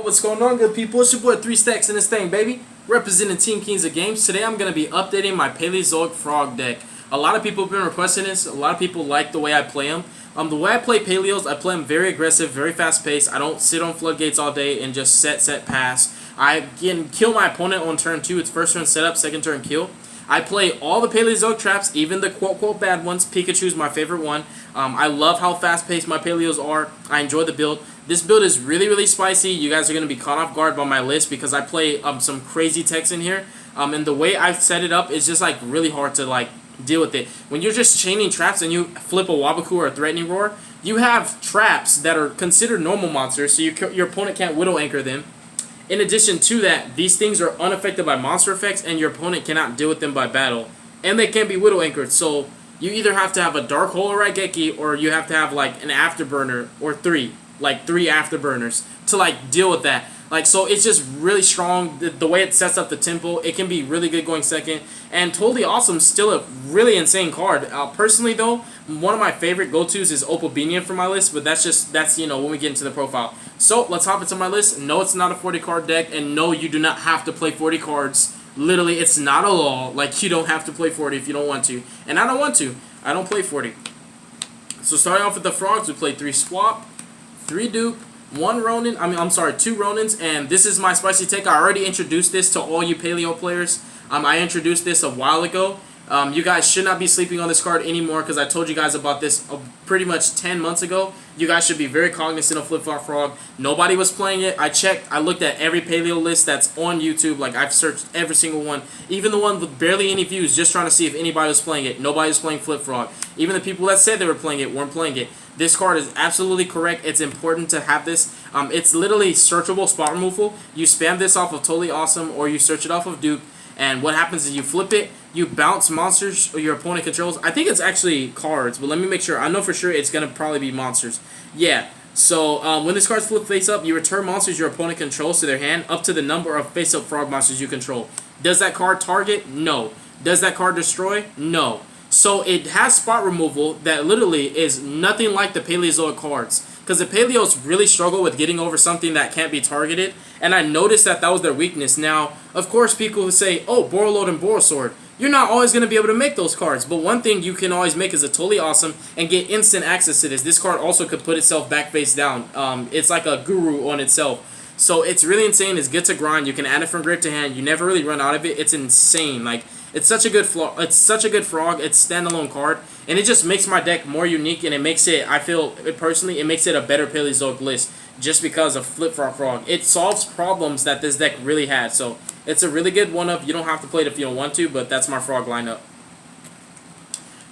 what's going on, good people? It's your boy 3 Stacks in this thing, baby. Representing Team Kings of Games. Today I'm going to be updating my Paleozoic Frog deck. A lot of people have been requesting this. A lot of people like the way I play them. The way I play Paleos, I play them very aggressive, very fast paced. I don't sit on floodgates all day and just set, pass. I can kill my opponent on turn 2. It's first turn setup, second turn kill. I play all the Paleozoic traps, even the quote-quote bad ones. Pikachu's my favorite one. I love how fast-paced my Paleos are. I enjoy the build. This build is really spicy. You guys are going to be caught off guard by my list because I play some crazy techs in here. And the way I set it up is just like really hard to like deal with it. When you're just chaining traps and you flip a Wabaku or a Threatening Roar, you have traps that are considered normal monsters, so your opponent can't Widow Anchor them. In addition to that, these things are unaffected by monster effects, and your opponent cannot deal with them by battle. And they can't be Widow Anchored, so you either have to have a Dark Hole or Raigeki, or you have to have like an Afterburner, or three Afterburners to like deal with that. Like, so it's just really strong. The way it sets up the tempo, it can be really good going second. And Totally Awesome, still a really insane card. Personally though, one of my favorite go-tos is Opalbinian for my list, but that's you know, when we get into the profile. So let's hop into my list. No, it's not a 40 card deck, and no, you do not have to play 40 cards. Literally, it's not a law. Like, you don't have to play 40 if you don't want to. And I don't want to. I don't play 40. So starting off with the frogs, we play 3 Swap, 3 Dupe, 1 Ronin, 2 Ronins, and this is my spicy take. I already introduced this to all you Paleo players. I introduced this a while ago. You guys should not be sleeping on this card anymore because I told you guys about this pretty much 10 months ago. You guys should be very cognizant of Flip Flop Frog. Nobody was playing it. I checked. I looked at every Paleo list that's on YouTube. Like, I've searched every single one. Even the one with barely any views, just trying to see if anybody was playing it. Nobody was playing Flip Frog. Even the people that said they were playing it weren't playing it. This card is absolutely correct. It's important to have this. It's literally searchable spot removal. You spam this off of Totally Awesome, or you search it off of Dupe. And what happens is you flip it, you bounce monsters or your opponent controls. I think it's actually cards, but let me make sure. I know for sure it's going to probably be monsters. Yeah, so when this card's flipped face up, you return monsters your opponent controls to their hand up to the number of face-up frog monsters you control. Does that card target? No. Does that card destroy? No. So it has spot removal that literally is nothing like the Paleozoic cards. Because the Paleos really struggle with getting over something that can't be targeted. And I noticed that was their weakness. Now, of course, people who say, oh, Borreload and Borosword. You're not always going to be able to make those cards. But one thing you can always make is a Totally Awesome and get instant access to this. This card also could put itself back face down. It's like a guru on itself. So it's really insane. It's good to grind. You can add it from grave to hand. You never really run out of it. It's insane. Like, it's such a good frog. It's standalone card, and it just makes my deck more unique, and it makes it, I feel personally, it makes it a better Paleozoic list just because of Flip Flop Frog. It solves problems that this deck really had. So it's a really good one of. You don't have to play it if you don't want to, but that's my frog lineup.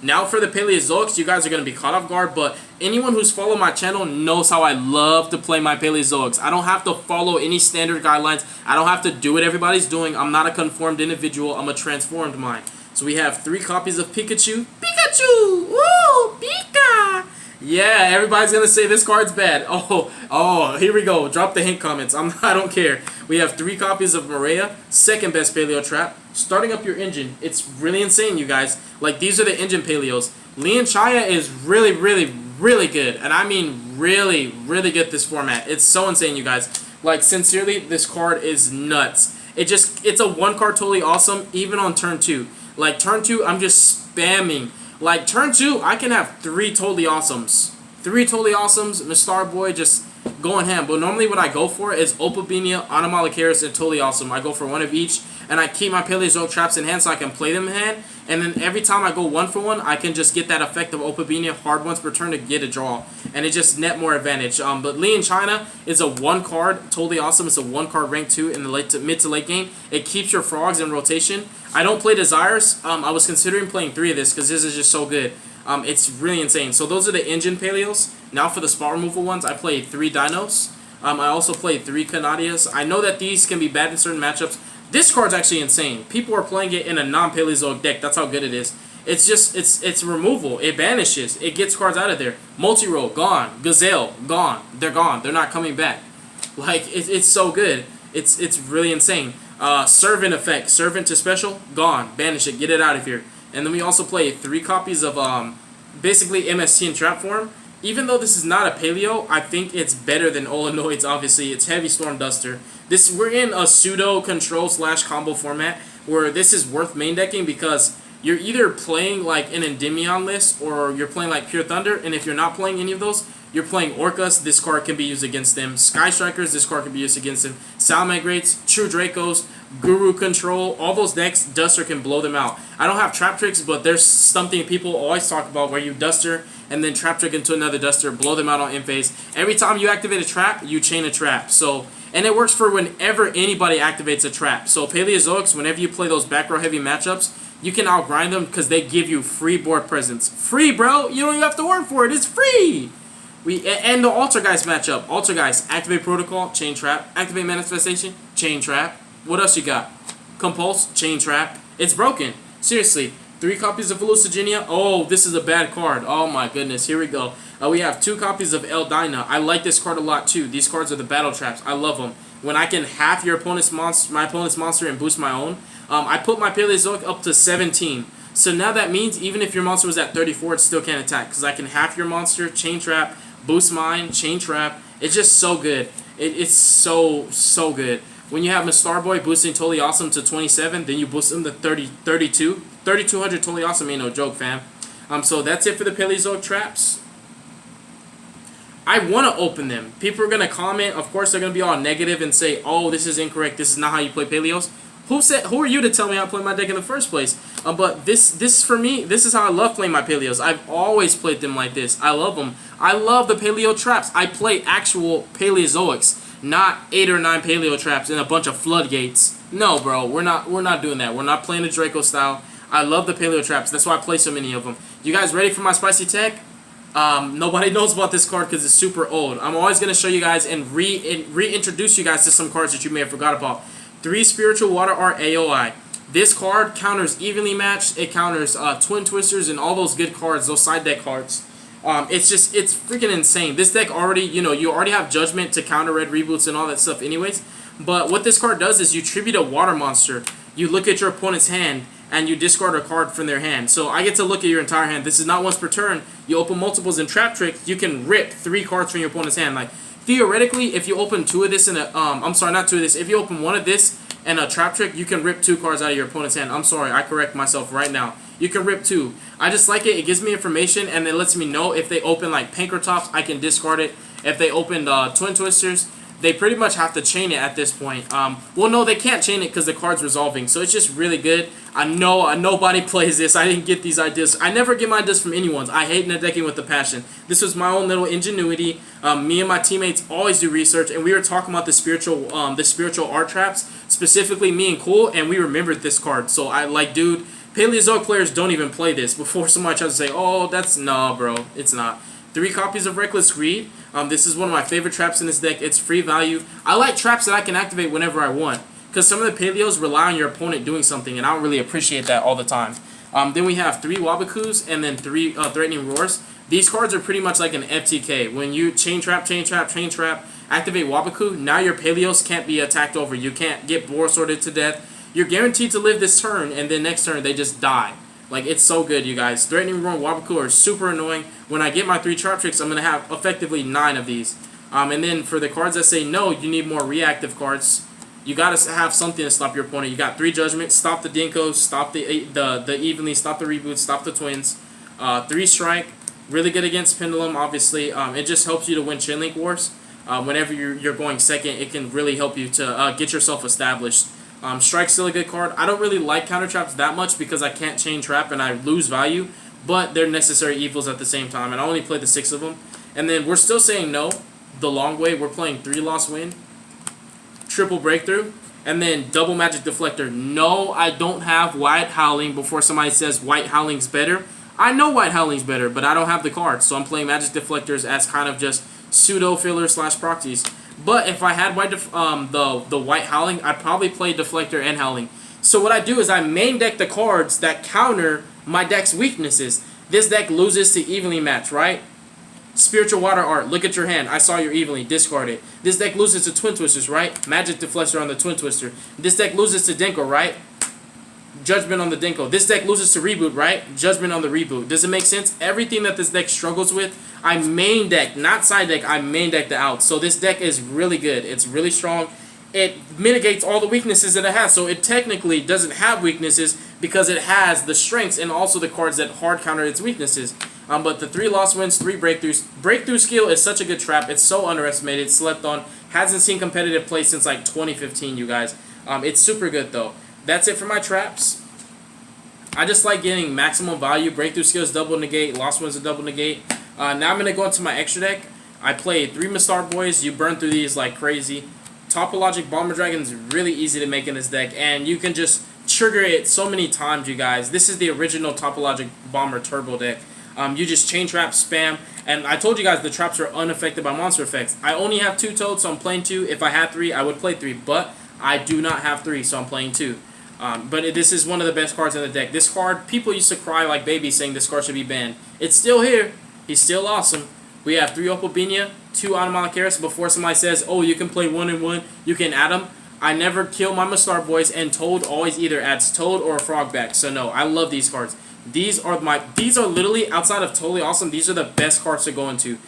Now for the Paleozoics, you guys are going to be caught off guard, but anyone who's followed my channel knows how I love to play my Paleozoics. I don't have to follow any standard guidelines. I don't have to do what everybody's doing. I'm not a conformed individual. I'm a transformed mind. So we have 3 copies of Pikachu. Pikachu! Woo! Pika! Yeah, everybody's going to say this card's bad. Oh, here we go. Drop the hint comments. I don't care. We have 3 copies of Maria, second best Paleo trap. Starting up your engine. It's really insane, you guys. Like, these are the engine Paleos. Lian Chaya is really good. And I mean really good this format. It's so insane, you guys. Like, sincerely, this card is nuts. It's a 1 card Totally Awesome, even on turn 2. Like, turn 2, I'm just spamming. Like, turn 2, I can have 3 Totally Awesomes. 3 Totally Awesomes, Mr. Boy just going ham. But normally what I go for is Opabinia, Anomalocaris, and Totally Awesome. I go for 1 of each, and I keep my Paleozoic traps in hand so I can play them in hand. And then every time I go 1 for 1, I can just get that effect of Opabinia hard once per turn to get a draw. And it just net more advantage. But Lee in China is a 1 card, Totally Awesome. It's a 1 card rank 2 in the mid to late game. It keeps your frogs in rotation. I don't play Desires. I was considering playing 3 of this because this is just so good. It's really insane. So those are the engine Paleos. Now for the spot removal ones, I play 3 Dinos. I also play 3 Canadias. I know that these can be bad in certain matchups. This card's actually insane. People are playing it in a non-Paleozoic deck. That's how good it is. It's just, it's removal. It banishes. It gets cards out of there. Multi-roll, gone. Gazelle, gone. They're gone. They're not coming back. Like, it's so good. It's really insane. Servant effect. Servant to special, gone. Banish it. Get it out of here. And then we also play 3 copies of basically MST in trap form. even though this is not a paleo, I think it's better than Olenoids. Obviously, it's Heavy Storm Duster. We're in a pseudo control / combo format where this is worth main decking because you're either playing like an Endymion list or you're playing like Pure Thunder, and if you're not playing any of those, you're playing Orcas, this card can be used against them. Sky Strikers, this card can be used against them. Salamagrates, True Dracos, Guru Control, all those decks, Duster can blow them out. I don't have Trap Tricks, but there's something people always talk about where you Duster and then Trap Trick into another Duster, blow them out on end phase. Every time you activate a trap, you chain a trap. So, and it works for whenever anybody activates a trap. So Paleozoics, whenever you play those back row heavy matchups, you can outgrind them because they give you free board presence. Free, bro! You don't even have to work for it. It's free! And the Altergeist matchup. Altergeist, activate Protocol, chain trap. Activate Manifestation, chain trap. What else you got? Compulse, chain trap. It's broken. Seriously. 3 copies of Hallucigenia. Oh, this is a bad card. Oh my goodness. Here we go. We have 2 copies of Eldyna. I like this card a lot too. These cards are the battle traps. I love them. When I can half your opponent's my opponent's monster and boost my own, I put my Paleozoic up to 17. So now that means even if your monster was at 34, it still can't attack because I can half your monster, chain trap, boost mine, chain trap. It's just so good. It's so good. When you have Star Boy boosting Totally Awesome to 27, then you boost him to 32. 3200 Totally Awesome ain't no joke, fam. So that's it for the Paleozoic traps. I want to open them. People are going to comment. Of course, they're going to be all negative and say, oh, this is incorrect. This is not how you play Paleos. Who are you to tell me how to play my deck in the first place? But this for me, this is how I love playing my Paleos. I've always played them like this. I love them. I love the Paleo traps. I play actual Paleozoics, not 8 or 9 Paleo traps and a bunch of floodgates. No, bro, we're not doing that. We're not playing the Draco style. I love the Paleo traps. That's why I play so many of them. You guys ready for my spicy tech? Nobody knows about this card because it's super old. I'm always going to show you guys and reintroduce you guys to some cards that you may have forgot about. 3 Spiritual Water Art AOI. This card counters Evenly Matched. It counters Twin Twisters and all those good cards, those side deck cards. It's freaking insane. This deck already, you already have Judgment to counter red reboots and all that stuff anyways. But what this card does is you tribute a water monster. You look at your opponent's hand and you discard a card from their hand. So I get to look at your entire hand. This is not once per turn. You open multiples in Trap Trick, you can rip 3 cards from your opponent's hand. Like, theoretically, if you open 2 of this in a, I'm sorry, not 2 of this. If you open 1 of this and a Trap Trick, you can rip 2 cards out of your opponent's hand. I'm sorry, I correct myself right now. You can rip 2. I just like it. It gives me information and it lets me know if they open like Pankratops, I can discard it. If they opened Twin Twisters, they pretty much have to chain it at this point. Well, no, they can't chain it because the card's resolving. So it's just really good. I know nobody plays this. I didn't get these ideas. I never get my ideas from anyone's. I hate netdecking with a passion. This was my own little ingenuity. Me and my teammates always do research, and we were talking about the spiritual art traps, specifically me and Cool, and we remembered this card. So I like, dude, Paleozoic players don't even play this. Before somebody tries to say, oh, that's nah, bro, it's not. 3 copies of Reckless Greed. This is one of my favorite traps in this deck. It's free value. I like traps that I can activate whenever I want, because some of the Paleos rely on your opponent doing something, and I don't really appreciate that all the time. Then we have 3 Wabakus and then 3 Threatening Roars. These cards are pretty much like an FTK. When you chain trap, activate Wabaku, now your Paleos can't be attacked over. You can't get Boar Sorted to death. You're guaranteed to live this turn, and then next turn they just die. Like, it's so good, you guys. Threatening Roar and Wabaku are super annoying. When I get my 3 Trap Tricks, I'm going to have effectively 9 of these. And then for the cards that say no, you need more reactive cards. You got to have something to stop your opponent. You got 3 Judgment, stop the Dinkos, stop the Evenly, stop the Reboots, stop the Twins. 3 Strike, really good against Pendulum, obviously. It just helps you to win Chainlink Wars. Whenever you're going second, it can really help you to get yourself established. Strike's still a good card. I don't really like counter traps that much because I can't chain trap and I lose value, but they're necessary evils at the same time, and I only play the 6 of them. And then we're still saying no the long way. We're playing 3 Lost Win, Triple Breakthrough, and then Double Magic Deflector. No, I don't have White Howling before somebody says White Howling's better. I know White Howling's better, but I don't have the cards, so I'm playing Magic Deflectors as kind of just pseudo filler / proxies. But if I had the White Howling, I'd probably play Deflector and Howling. So what I do is I main deck the cards that counter my deck's weaknesses. This deck loses to Evenly Matched, right? Spiritual Water Art, look at your hand. I saw your Evenly, discard it. This deck loses to Twin Twisters, right? Magic Deflector on the Twin Twister. This deck loses to Denko, right? Judgment on the Dinko. This deck loses to Reboot, right? Judgment on the Reboot. Does it make sense? Everything that this deck struggles with, I main deck, not side deck, I main deck the out. So this deck is really good. It's really strong. It mitigates all the weaknesses that it has. So it technically doesn't have weaknesses because it has the strengths and also the cards that hard counter its weaknesses. But the 3 loss wins, 3 breakthroughs. Breakthrough skill is such a good trap. It's so underestimated, slept on. Hasn't seen competitive play since like 2015, you guys. It's super good though. That's it for my traps. I just like getting maximum value. Breakthrough skills double negate. Lost ones a double negate. Now I'm going to go into my extra deck. I played 3 Mistar Boys. You burn through these like crazy. Topologic Bomber Dragon is really easy to make in this deck. And you can just trigger it so many times, you guys. This is the original Topologic Bomber Turbo deck. You just chain trap, spam. And I told you guys the traps are unaffected by monster effects. I only have 2 Toads, so I'm playing 2. If I had 3, I would play 3. But I do not have 3, so I'm playing 2. But this is one of the best cards in the deck. This card, people used to cry like babies saying this card should be banned. It's still here. He's still awesome. We have 3 Opalbinia, 2 Anomalocaris. Before somebody says, oh, you can play 1 and 1, you can add them. I never kill my Mistar Boys, and Toad always either adds Toad or a Frog back. So no, I love these cards. These are literally, outside of totally awesome, these are the best cards to go into.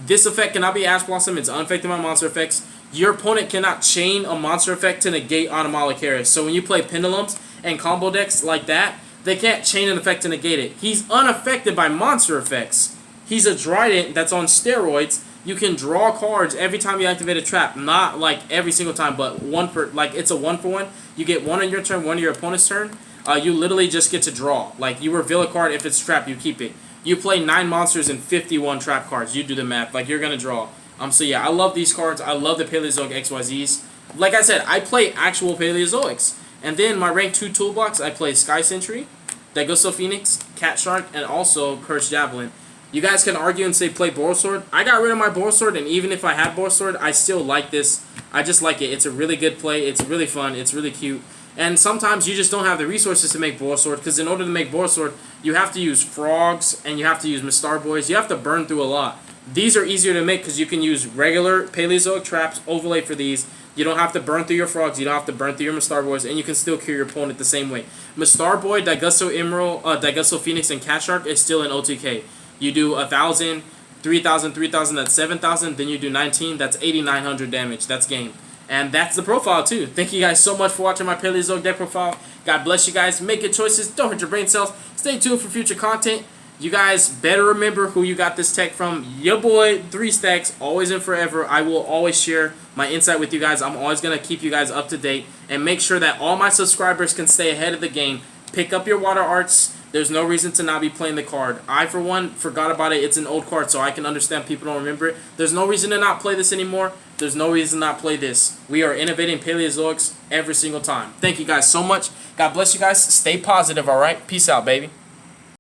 This effect cannot be Ash Blossom. It's unaffected by monster effects. Your opponent cannot chain a monster effect to negate Anomalocaris. So when you play Pendulums and combo decks like that, they can't chain an effect to negate it. He's unaffected by monster effects. He's a Trident that's on steroids. You can draw cards every time you activate a trap. Not like every single time, but it's a 1-for-1. You get 1 on your turn, 1 on your opponent's turn. You literally just get to draw. Like, you reveal a card. If it's trapped, you keep it. You play 9 monsters and 51 trap cards. You do the math. Like, you're going to draw. So yeah, I love these cards. I love the Paleozoic XYZs. Like I said, I play actual Paleozoics. And then my rank 2 toolbox, I play Sky Sentry, Dagoso Phoenix, Cat Shark, and also Curse Javelin. You guys can argue and say play Borosword. I got rid of my Borosword, and even if I had Borosword, I still like this. I just like it. It's a really good play. It's really fun. It's really cute. And sometimes you just don't have the resources to make Borosword, because in order to make Borosword, you have to use Frogs, and you have to use Mistar Boys. You have to burn through a lot. These are easier to make because you can use regular Paleozoic traps, overlay for these. You don't have to burn through your Frogs. You don't have to burn through your Mistar Boys, and you can still kill your opponent the same way. Mistar Boy, Dagoso Emerald, Dagoso Phoenix, and Cat Shark is still an OTK. You do 1,000, 3,000, 3,000, that's 7,000. Then you do 19, that's 8,900 damage. That's game. And that's the profile too. Thank you guys so much for watching my Paleozoic deck profile. God bless you guys. Make good choices. Don't hurt your brain cells. Stay tuned for future content. You guys better remember who you got this tech from. Your boy, 3 Stacks, always and forever. I will always share my insight with you guys. I'm always going to keep you guys up to date and make sure that all my subscribers can stay ahead of the game. Pick up your Water Arts. There's no reason to not be playing the card. I, for one, forgot about it. It's an old card, so I can understand people don't remember it. There's no reason to not play this anymore. There's no reason to not play this. We are innovating Paleozoics every single time. Thank you guys so much. God bless you guys. Stay positive, all right? Peace out, baby.